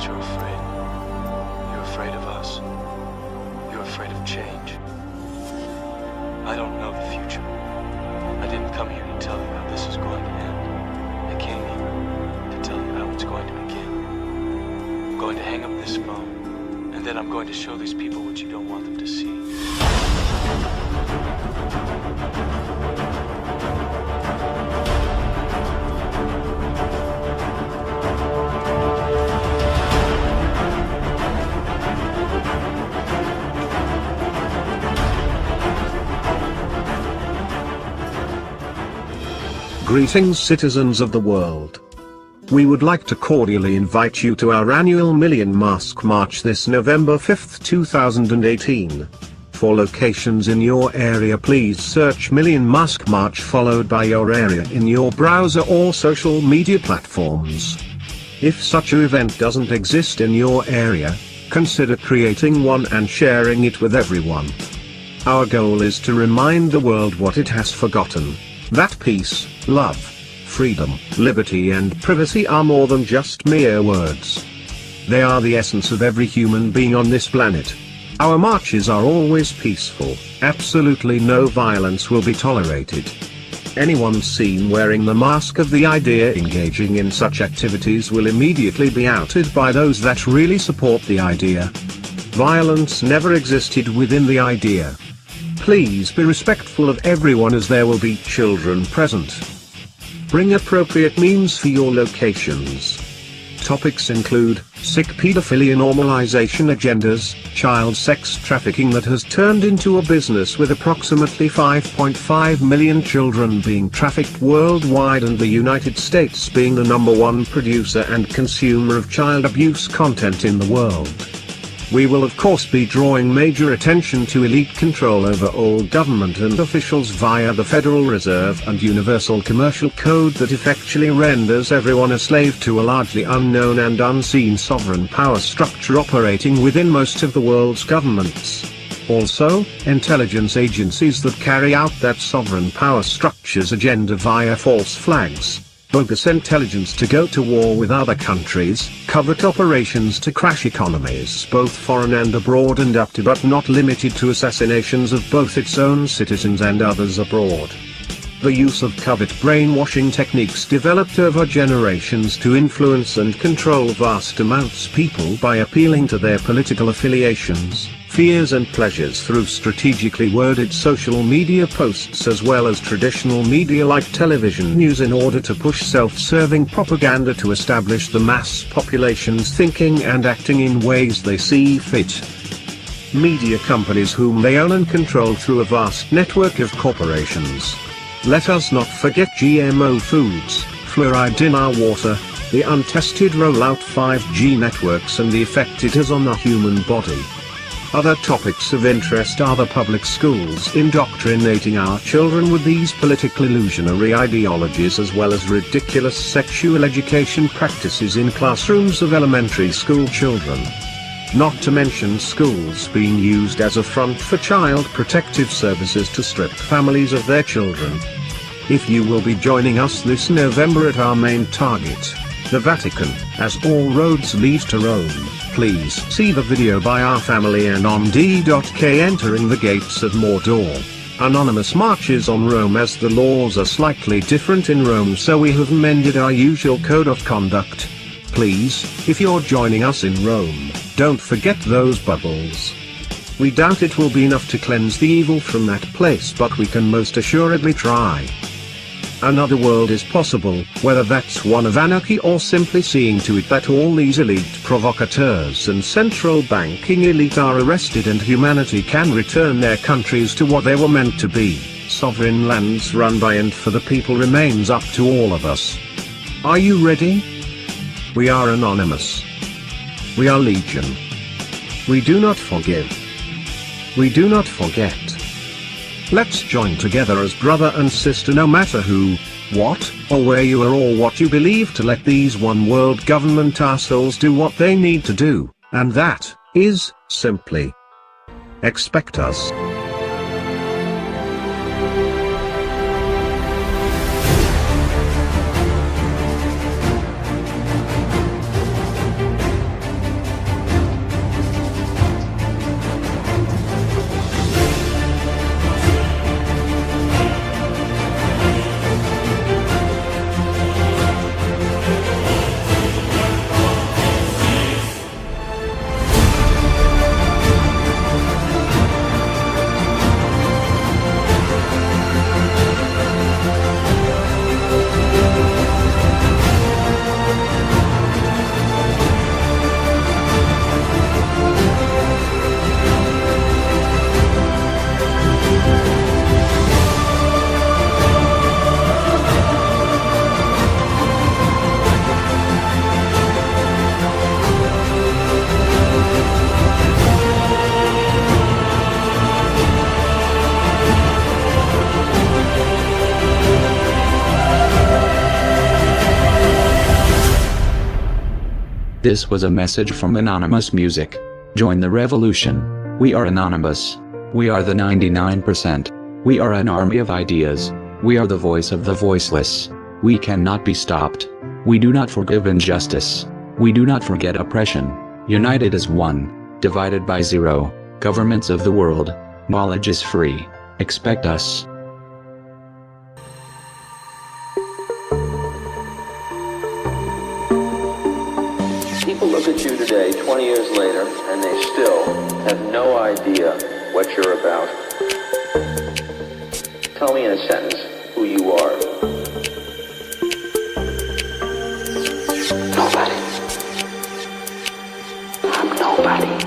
that you're afraid. You're afraid of us. You're afraid of change. I don't know the future. I didn't come here to tell you how this is going to end. I came here to tell you how it's going to begin. I'm going to hang up this phone, and then I'm going to show these people what you don't want them to see. Greetings, citizens of the world. We would like to cordially invite you to our annual Million Mask March this November 5th, 2018. For locations in your area, please search Million Mask March followed by your area in your browser or social media platforms. If such an event doesn't exist in your area, consider creating one and sharing it with everyone. Our goal is to remind the world what it has forgotten. That peace, love, freedom, liberty and privacy are more than just mere words. They are the essence of every human being on this planet. Our marches are always peaceful, absolutely no violence will be tolerated. Anyone seen wearing the mask of the idea engaging in such activities will immediately be outed by those that really support the idea. Violence never existed within the idea. Please be respectful of everyone as there will be children present. Bring appropriate memes for your locations. Topics include sick pedophilia normalization agendas, child sex trafficking that has turned into a business with approximately 5.5 million children being trafficked worldwide and the United States being the #1 producer and consumer of child abuse content in the world. We will of course be drawing major attention to elite control over all government and officials via the Federal Reserve and Universal Commercial Code that effectually renders everyone a slave to a largely unknown and unseen sovereign power structure operating within most of the world's governments. Also, intelligence agencies that carry out that sovereign power structure's agenda via false flags, bogus intelligence to go to war with other countries, covert operations to crash economies both foreign and abroad and up to but not limited to assassinations of both its own citizens and others abroad. The use of covert brainwashing techniques developed over generations to influence and control vast amounts of people by appealing to their political affiliations, fears and pleasures through strategically worded social media posts as well as traditional media like television news in order to push self-serving propaganda to establish the mass population's thinking and acting in ways they see fit. Media companies whom they own and control through a vast network of corporations. Let us not forget GMO foods, fluoride in our water, the untested rollout 5G networks and the effect it has on the human body. Other topics of interest are the public schools indoctrinating our children with these political illusionary ideologies as well as ridiculous sexual education practices in classrooms of elementary school children. Not to mention schools being used as a front for child protective services to strip families of their children. If you will be joining us this November at our main target, the Vatican, as all roads lead to Rome, please see the video by our family and on d.k entering the gates of Mordor. Anonymous marches on Rome as the laws are slightly different in Rome, so we have amended our usual code of conduct. Please, if you're joining us in Rome, don't forget those bubbles. We doubt it will be enough to cleanse the evil from that place, but we can most assuredly try. Another world is possible, whether that's one of anarchy or simply seeing to it that all these elite provocateurs and central banking elite are arrested and humanity can return their countries to what they were meant to be. Sovereign lands run by and for the people remains up to all of us. Are you ready? We are anonymous. We are legion. We do not forgive. We do not forget. Let's join together as brother and sister, no matter who, what, or where you are or what you believe, to let these one world government arseholes do what they need to do, and that is simply expect us. This was a message from Anonymous Music. Join the revolution. We are anonymous. We are the 99%. We are an army of ideas. We are the voice of the voiceless. We cannot be stopped. We do not forgive injustice. We do not forget oppression. United as one. Divided by zero. Governments of the world. Knowledge is free. Expect us. People look at you today, 20 years later, and they still have no idea what you're about. Tell me in a sentence who you are. Nobody. I'm nobody.